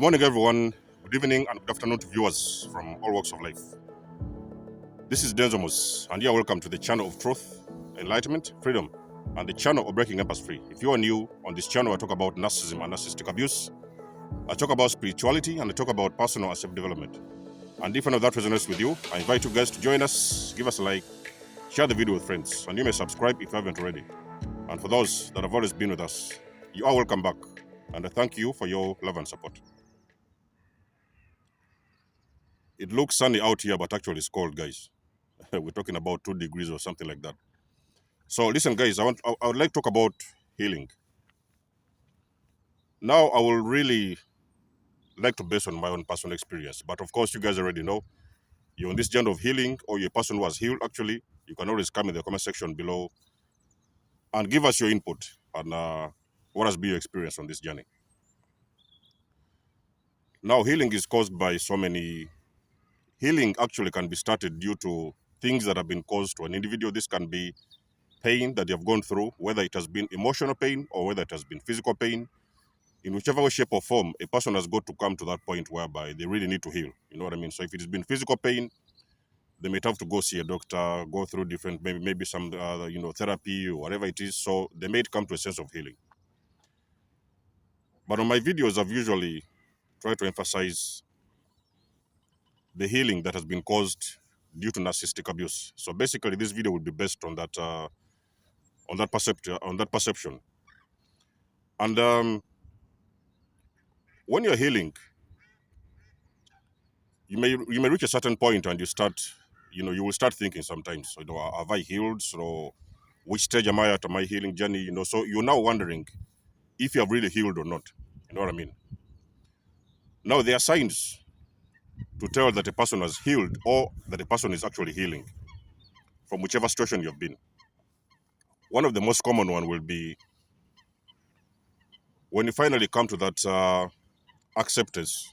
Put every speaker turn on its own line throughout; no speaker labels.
morning, everyone. Good evening and good afternoon to viewers from all walks of life. This is Denzomus, and you are welcome to the channel of truth, enlightenment, freedom, and the channel of breaking empath free. If you are new on this channel, I talk about narcissism and narcissistic abuse. I talk about spirituality and I talk about personal and self-development. And if any of that resonates with you, I invite you guys to join us, give us a like, share the video with friends, and you may subscribe if you haven't already. And for those that have always been with us, you are welcome back, and I thank you for your love and support. It looks sunny out here, but actually it's cold, guys. We're talking about 2 degrees or something like that. So listen, guys, I would like to talk about healing. Now, I will really like to base on my own personal experience, but of course, you guys already know you're on this journey of healing, or you're a person who has healed. Actually, you can always come in the comment section below and give us your input on what has been your experience on this journey. Now, healing is caused by so many. Healing actually can be started due to things that have been caused to an individual. This can be pain that you have gone through, whether it has been emotional pain or whether it has been physical pain. In whichever way, shape, or form, a person has got to come to that point whereby they really need to heal. You know what I mean? So if it's been physical pain, they might have to go see a doctor, go through different, maybe some, therapy or whatever it is. So they may come to a sense of healing. But on my videos, I've usually tried to emphasize the healing that has been caused due to narcissistic abuse. So basically, this video will be based on that perception. And when you're healing, you may reach a certain point and you will start thinking sometimes, have I healed? So which stage am I at my healing journey? So you're now wondering if you have really healed or not. You know what I mean? Now there are signs to tell that a person has healed or that a person is actually healing from whichever situation you've been. One of the most common one will be when you finally come to that acceptance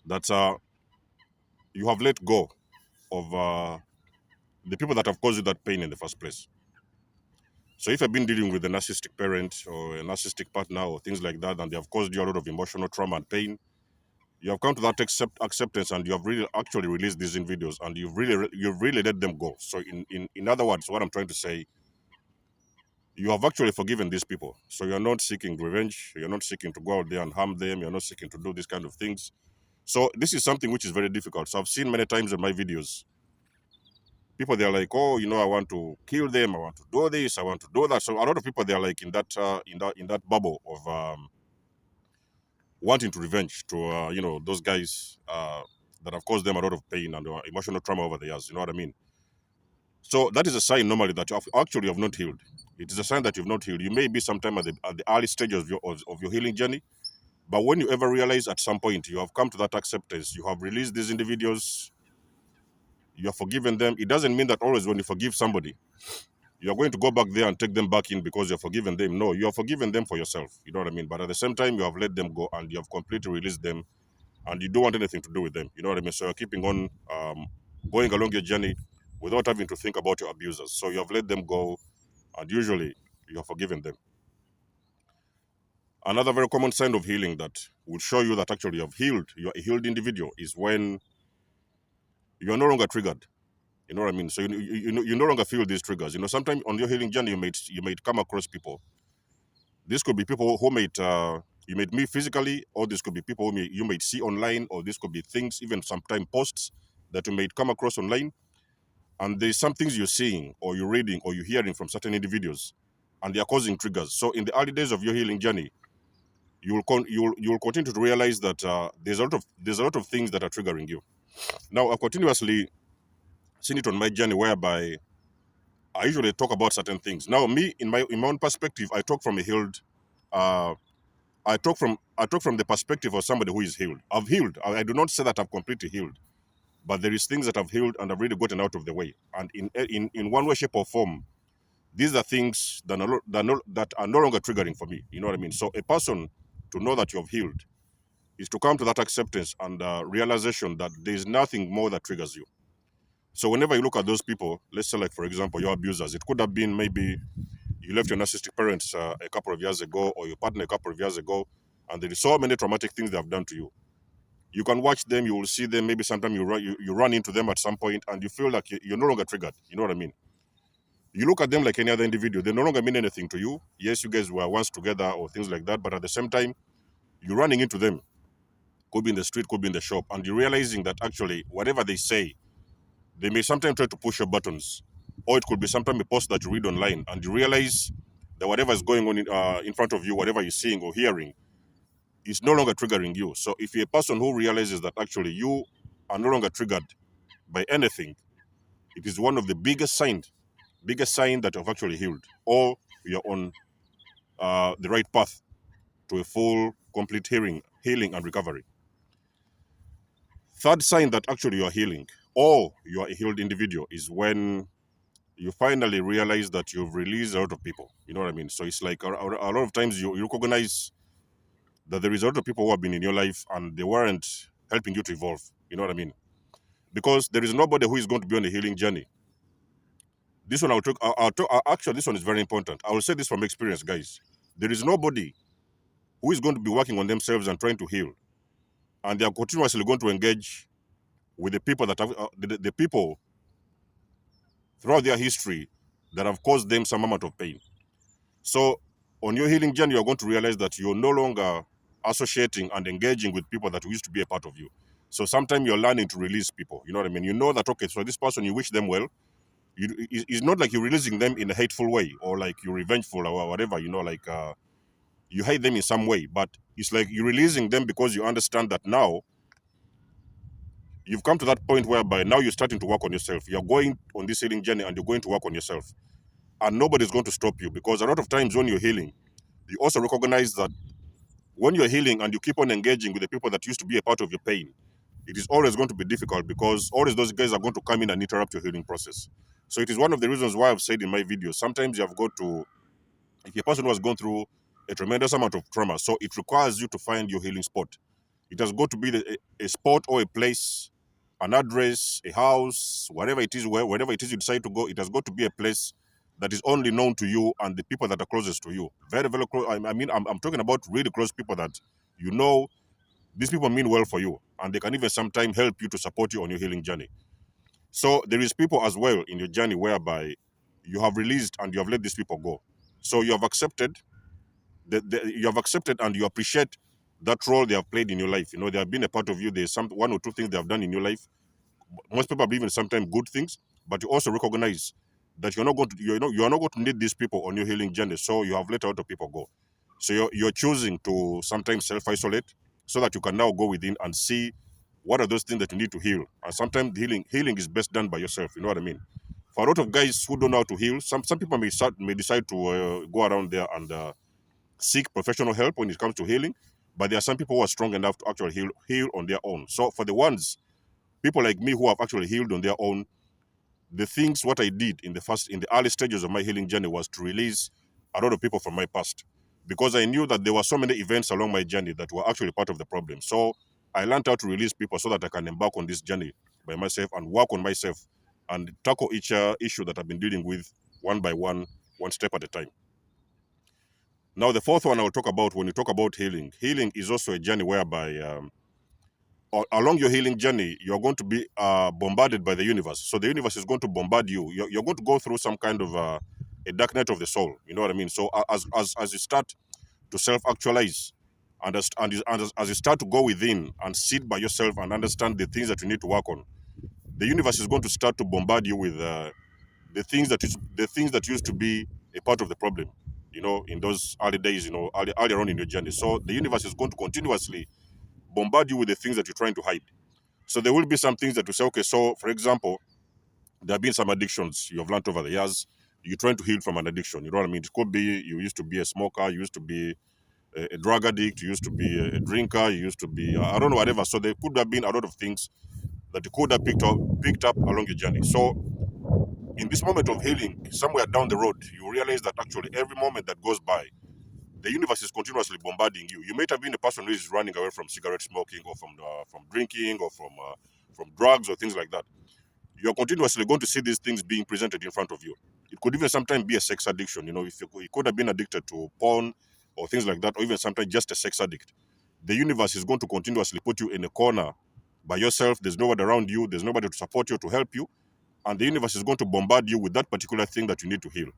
that you have let go of the people that have caused you that pain in the first place. So if you've been dealing with a narcissistic parent or a narcissistic partner or things like that, and they have caused you a lot of emotional trauma and pain, you have come to that acceptance, and you have really actually released these in videos, and you've really let them go. So in other words, what I'm trying to say, you have actually forgiven these people. So you're not seeking revenge. You're not seeking to go out there and harm them. You're not seeking to do these kind of things. So this is something which is very difficult. So I've seen many times in my videos, people, they're like, oh, I want to kill them, I want to do this, I want to do that. So a lot of people, they're like in that bubble of wanting to revenge to those guys that have caused them a lot of pain and emotional trauma over the years. You know what I mean? So that is a sign normally that you have not healed. It is a sign that you've not healed. You may be sometime at the early stages of your healing journey, but when you ever realize at some point you have come to that acceptance, you have released these individuals, you have forgiven them. It doesn't mean that always when you forgive somebody, you're going to go back there and take them back in because you're forgiven them. No, you are forgiven them for yourself. You know what I mean? But at the same time, you have let them go and you have completely released them, and you don't want anything to do with them. You know what I mean? So you're keeping on going along your journey without having to think about your abusers. So you have let them go, and usually you have forgiven them. Another very common sign of healing that will show you that actually you have healed, you're a healed individual, is when you're no longer triggered. You know what I mean? So you no longer feel these triggers. Sometimes on your healing journey, you might come across people. This could be people who you might meet physically, or this could be people who you might see online, or this could be things, even sometimes posts that you might come across online. And there's some things you're seeing, or you're reading, or you're hearing from certain individuals, and they are causing triggers. So in the early days of your healing journey, you will continue to realize that there's a lot of things that are triggering you. Now, I've continuously seen it on my journey whereby I usually talk about certain things. Now, me, in my own perspective, I talk from a healed. I talk from the perspective of somebody who is healed. I've healed. I do not say that I've completely healed, but there is things that I've healed and I've really gotten out of the way. And in one way, shape, or form, these are things that are no longer triggering for me. You know what I mean? So a person to know that you have healed is to come to that acceptance and realization that there is nothing more that triggers you. So whenever you look at those people, let's say, like, for example, your abusers, it could have been maybe you left your narcissistic parents a couple of years ago, or your partner a couple of years ago. and there is so many traumatic things they have done to you. You can watch them, you will see them, maybe sometimes you run into them at some point and you feel like you're no longer triggered. You know what I mean? You look at them like any other individual. They no longer mean anything to you. Yes, you guys were once together or things like that, but at the same time, you're running into them. Could be in the street, could be in the shop, and you're realizing that actually whatever they say, they may sometimes try to push your buttons. Or it could be sometimes a post that you read online and you realize that whatever is going on in front of you, whatever you're seeing or hearing, is no longer triggering you. So if you're a person who realizes that actually you are no longer triggered by anything, it is one of the biggest sign that you've actually healed, or you're on the right path to a full, complete healing and recovery. Third sign that actually you're healing, or you're a healed individual, is when you finally realize that you've released a lot of people. You know what I mean? So it's like a lot of times you recognize that there is a lot of people who have been in your life and they weren't helping you to evolve. You know what I mean? Because there is nobody who is going to be on a healing journey. This one actually, this one is very important. I will say this from experience, guys. There is nobody who is going to be working on themselves and trying to heal, and they are continuously going to engage with the people that have the people throughout their history that have caused them some amount of pain. So on your healing journey, you're going to realize that you're no longer associating and engaging with people that used to be a part of you. So sometimes you're learning to release people. You know what I mean? You know that, okay, so this person, you wish them well. It's not like you're releasing them in a hateful way or like you're revengeful or whatever, like you hate them in some way. But it's like you're releasing them because you understand that now you've come to that point whereby now you're starting to work on yourself. You're going on this healing journey and you're going to work on yourself. And nobody's going to stop you, because a lot of times when you're healing, you also recognize that when you're healing and you keep on engaging with the people that used to be a part of your pain, it is always going to be difficult because always those guys are going to come in and interrupt your healing process. So it is one of the reasons why I've said in my videos, sometimes you have got to, if a person was going through a tremendous amount of trauma, so it requires you to find your healing spot. It has got to be a spot or a place, an address, a house, whatever it is, wherever it is you decide to go, it has got to be a place that is only known to you and the people that are closest to you. Very, very close. I mean, I'm talking about really close people that you know these people mean well for you and they can even sometimes help you to support you on your healing journey. So there is people as well in your journey whereby you have released and you have let these people go. So you have accepted you have accepted and you appreciate that role they have played in your life. They have been a part of you. There's some one or two things they have done in your life. Most people believe in sometimes good things, but you also recognize that you're not going to need these people on your healing journey. So you have let a lot of people go. So you're choosing to sometimes self-isolate so that you can now go within and see what are those things that you need to heal. And sometimes healing is best done by yourself. You know what I mean? For a lot of guys who don't know how to heal, some people may decide to go around there and seek professional help when it comes to healing, but there are some people who are strong enough to actually heal on their own. So for the ones, people like me who have actually healed on their own, the things what I did in the early stages of my healing journey was to release a lot of people from my past, because I knew that there were so many events along my journey that were actually part of the problem. So I learned how to release people so that I can embark on this journey by myself and work on myself and tackle each issue that I've been dealing with one by one step at a time. Now, the fourth one I will talk about when you talk about healing. Healing is also a journey whereby along your healing journey, you're going to be bombarded by the universe. So the universe is going to bombard you. You're going to go through some kind of a dark night of the soul. You know what I mean? So as you start to self-actualize, as you start to go within and sit by yourself and understand the things that you need to work on, the universe is going to start to bombard you with the things that used to be a part of the problem, in those early days, earlier on in your journey. So the universe is going to continuously bombard you with the things that you're trying to hide. So there will be some things that you say, okay, so for example, there have been some addictions you have learned over the years. You're trying to heal from an addiction. You know what I mean? It could be you used to be a smoker, you used to be a drug addict, you used to be a drinker, you used to be, I don't know, whatever. So there could have been a lot of things that you could have picked up along your journey. So in this moment of healing, somewhere down the road, you realize that actually every moment that goes by, the universe is continuously bombarding you. You might have been a person who is running away from cigarette smoking or from drinking or from drugs or things like that. You're continuously going to see these things being presented in front of you. It could even sometimes be a sex addiction. If you could have been addicted to porn, or things like that, or even sometimes just a sex addict, the universe is going to continuously put you in a corner by yourself. There's nobody around you. There's nobody to support you, to help you. And the universe is going to bombard you with that particular thing that you need to heal.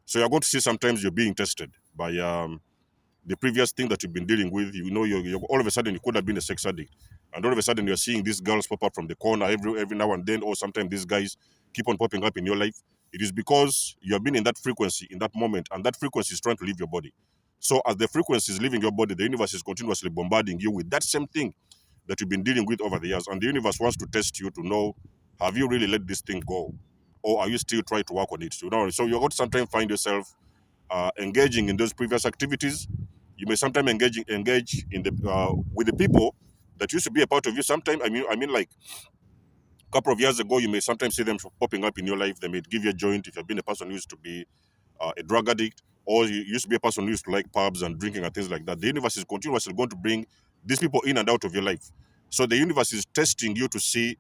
So you're going to see sometimes you're being tested by the previous thing that you've been dealing with. You know, you're all of a sudden you could have been a sex addict, and all of a sudden you're seeing these girls pop up from the corner every now and then, or sometimes these guys keep on popping up in your life. It is because you have been in that frequency in that moment, and that frequency is trying to leave your body. So as the frequency is leaving your body, the universe is continuously bombarding you with that same thing that you've been dealing with over the years, and the universe wants to test you to know, have you really let this thing go, or are you still trying to work on it? You know, so you're going to sometimes find yourself engaging in those previous activities. You may sometimes engage in the with the people that used to be a part of you. Sometimes I mean like a couple of years ago, you may sometimes see them popping up in your life. They may give you a joint if you've been a person who used to be a drug addict, or you used to be a person who used to like pubs and drinking and things like that. The universe is continuously going to bring these people in and out of your life. So the universe is testing you to see,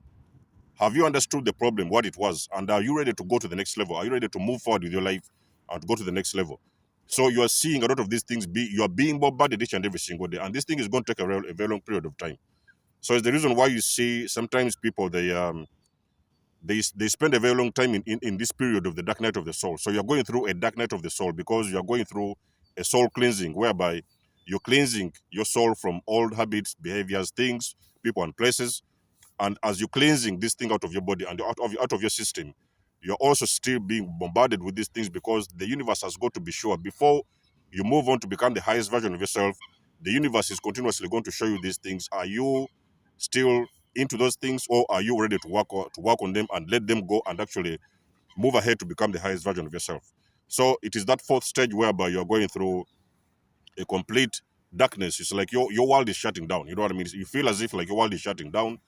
have you understood the problem, what it was, and are you ready to go to the next level? Are you ready to move forward with your life and go to the next level? So you are seeing a lot of these things you are being bombarded each and every single day, and this thing is going to take a very long period of time. So it's the reason why you see sometimes people they spend a very long time in this period of the dark night of the soul. So you're going through a dark night of the soul because you're going through a soul cleansing, whereby you're cleansing your soul from old habits, behaviors, things, people, and places. And as you're cleansing this thing out of your body and out of your system, you're also still being bombarded with these things, because the universe has got to be sure before you move on to become the highest version of yourself. The universe is continuously going to show you these things. Are you still into those things, or are you ready to work on them and let them go and actually move ahead to become the highest version of yourself? So it is that fourth stage whereby you're going through a complete darkness. It's like your world is shutting down. You know what I mean? You feel as if like your world is shutting down.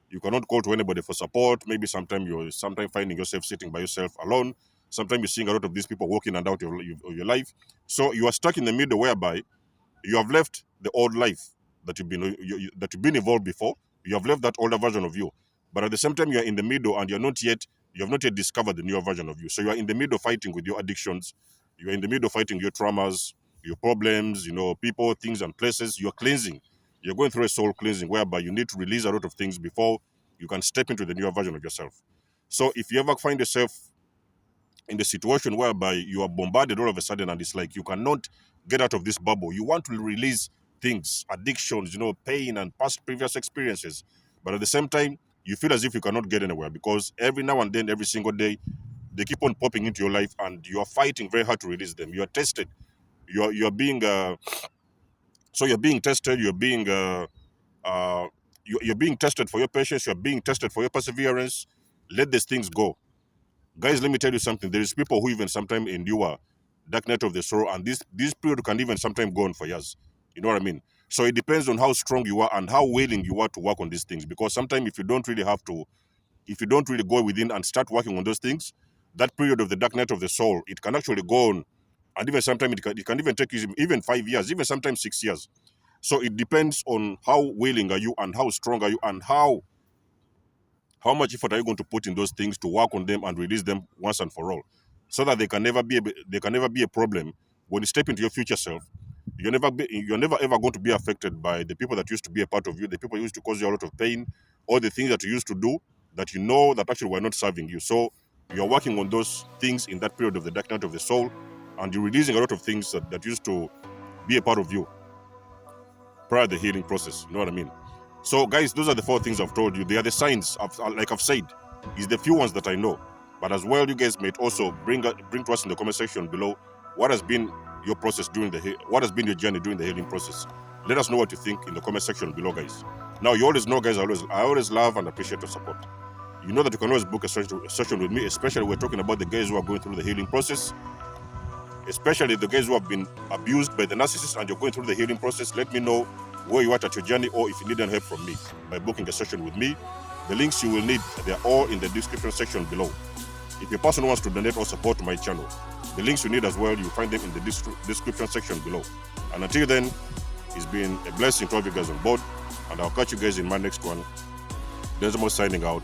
You cannot call to anybody for support. Maybe sometimes you're finding yourself sitting by yourself alone. Sometimes you're seeing a lot of these people walking in and out of your life. So you are stuck in the middle, whereby you have left the old life that you've been involved before. You have left that older version of you, but at the same time you are in the middle, and you have not yet discovered the newer version of you. So you are in the middle fighting with your addictions. You are in the middle fighting your traumas, your problems, people, things, and places. You're cleansing. You're going through a soul cleansing, whereby you need to release a lot of things before you can step into the newer version of yourself. So if you ever find yourself in the situation whereby you are bombarded all of a sudden, and it's like you cannot get out of this bubble, you want to release things, addictions, pain and past previous experiences, but at the same time you feel as if you cannot get anywhere, because every now and then, every single day, they keep on popping into your life, and you are fighting very hard to release them. You are tested. You're being you're being tested. You're being tested for your patience. You're being tested for your perseverance. Let these things go. Guys, let me tell you something. There is people who even sometimes endure dark night of the soul, and this period can even sometimes go on for years. You know what I mean? So it depends on how strong you are and how willing you are to work on these things. Because sometimes if you don't really go within and start working on those things, that period of the dark night of the soul, it can actually go on, and even sometimes it can even take you even 5 years, even sometimes 6 years. So it depends on how willing are you, and how strong are you, and how much effort are you going to put in those things to work on them and release them once and for all, so that they can never be a problem when you step into your future self. You're never ever going to be affected by the people that used to be a part of you, the people who used to cause you a lot of pain, or the things that you used to do that that actually were not serving you. So you're working on those things in that period of the dark night of the soul, and you're releasing a lot of things that used to be a part of you prior to the healing process. You know what I mean? So, guys, those are the 4 things I've told you. They are the signs, like I've said, is the few ones that I know. But as well, you guys may also bring to us in the comment section below what has been your process what has been your journey during the healing process. Let us know what you think in the comment section below, guys. Now, you always know, guys, I always love and appreciate your support. You know that you can always book a session with me, especially we're talking about the guys who are going through the healing process, especially the guys who have been abused by the narcissist and you're going through the healing process. Let me know where you are at your journey, or if you need any help from me by booking a session with me. The links you will need, they're all in the description section below. If a person wants to donate or support my channel, the links you need as well, you'll find them in the description section below. And until then, it's been a blessing to have you guys on board, and I'll catch you guys in my next one. Desmo signing out.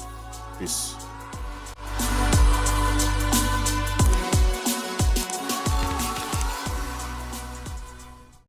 Peace.